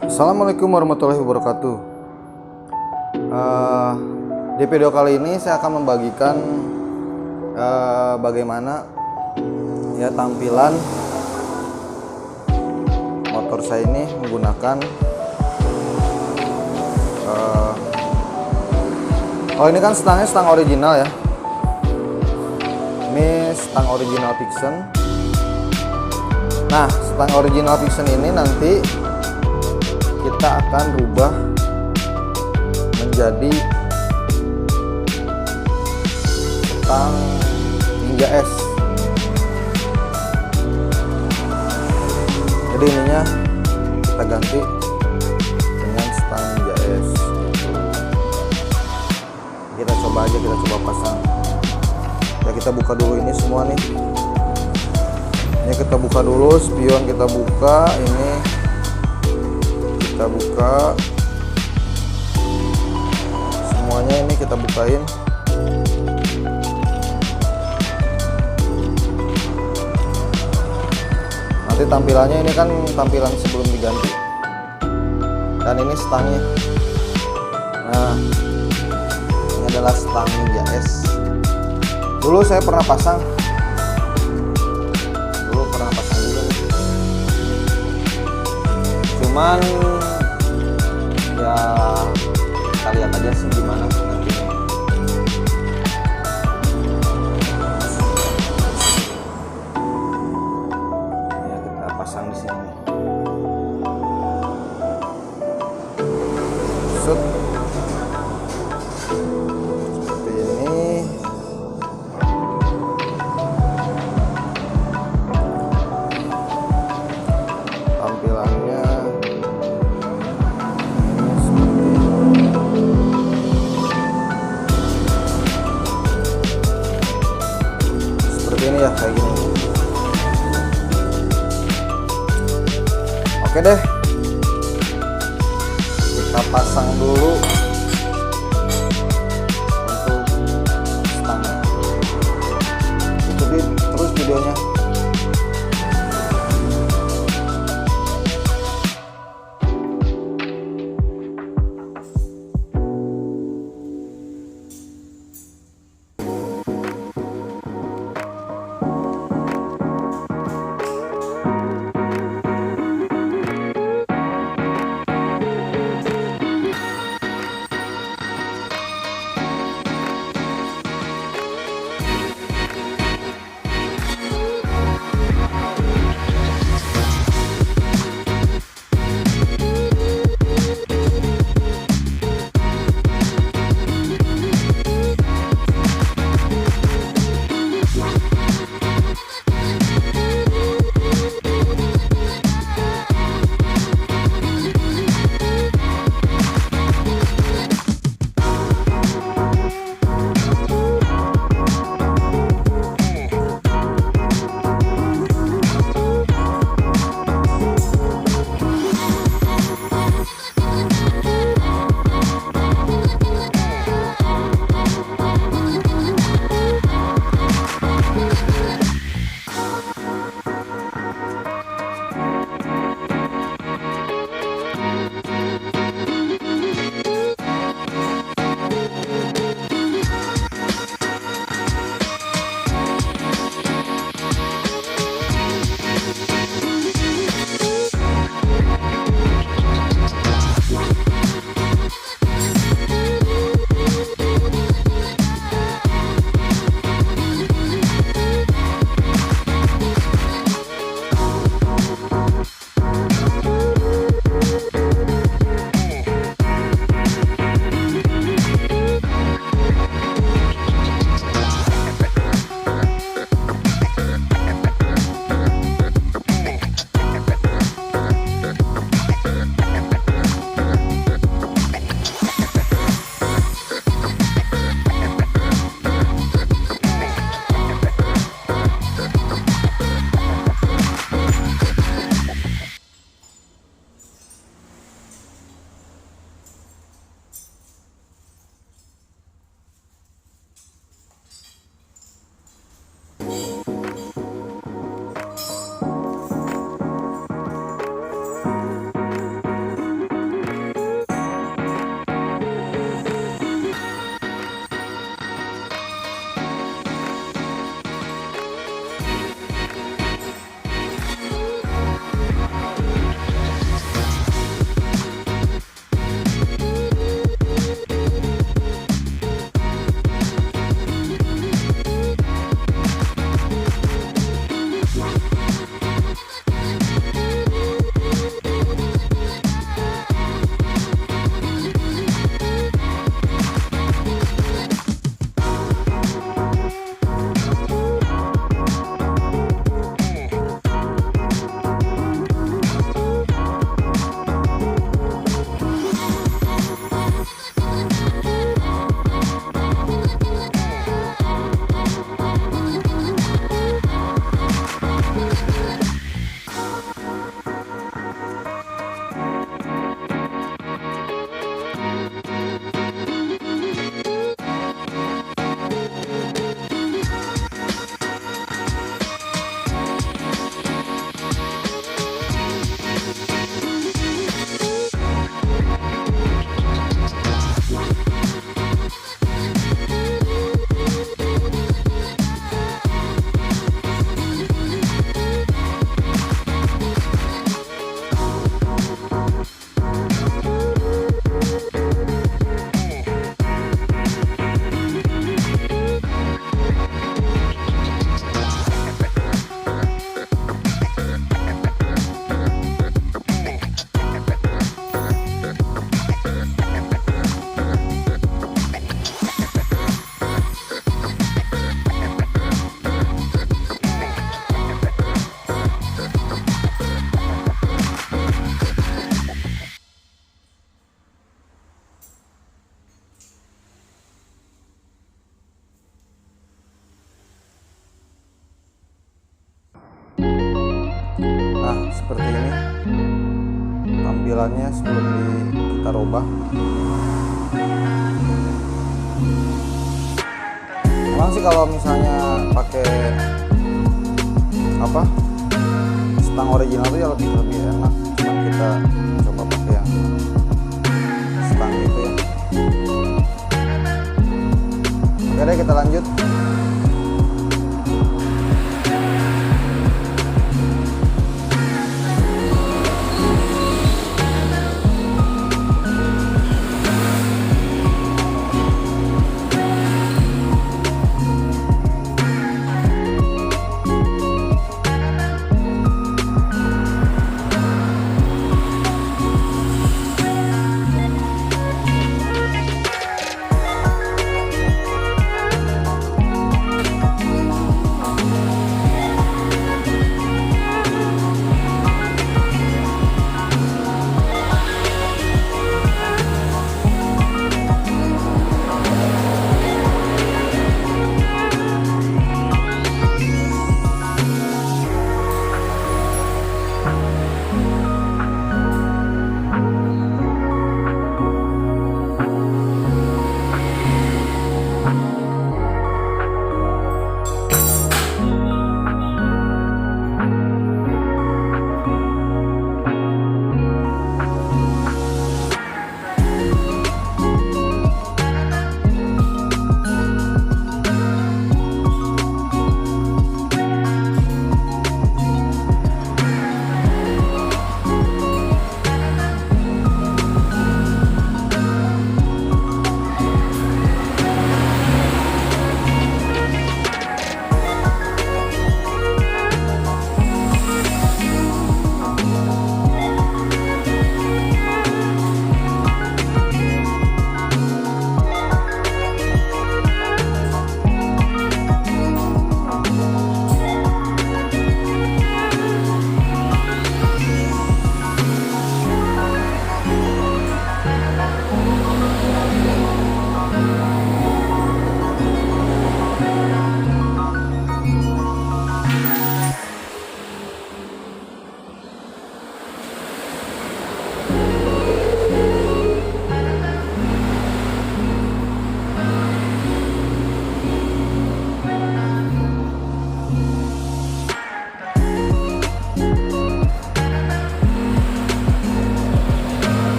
Assalamualaikum warahmatullahi wabarakatuh. Di video kali ini saya akan membagikan bagaimana ya tampilan motor saya ini menggunakan ini kan stangnya stang original ya. Ini stang original Vixion. Nah, stang original Vixion ini nanti kita akan rubah menjadi stang Ninja S. Jadi ininya kita ganti dengan stang Ninja S. Kita coba aja, kita coba pasang. Ya, kita buka dulu ini semua nih. Ini kita buka dulu, spion kita buka, ini kita buka semuanya, ini kita bukain. Nanti tampilannya ini kan tampilan sebelum diganti, dan ini stangnya. Nah, ini adalah stang Ninja S. Dulu saya pernah pasang juga nih. Cuman ya kita lihat aja sih gimana nantinya. Ya, kita pasang di sini. Set. Seperti ini. Tampilannya seperti ini ya, kayak gini. Oke deh, kita pasang dulu untuk stangnya. Ikuti terus videonya. tampilannya sebelum kita robah. Emang sih kalau misalnya pakai stang original tuh ya lebih enak, cuman kita coba pakai yang stang itu ya. Oke deh, kita lanjut.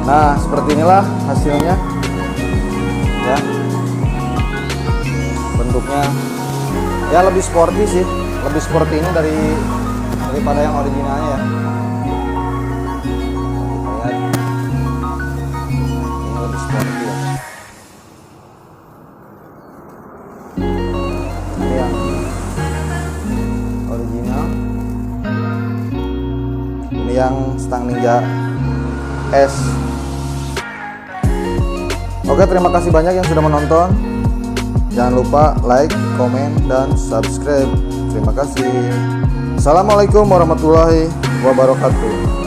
Nah, seperti inilah hasilnya ya, bentuknya ya lebih sporty sih, lebih sporty ini daripada yang originalnya ya. Kita lihat, ini lebih sporty ya. original. Ini yang stang Ninja S. Oke, terima kasih banyak yang sudah menonton. Jangan lupa like, komen, dan subscribe. Terima kasih. Assalamualaikum warahmatullahi wabarakatuh.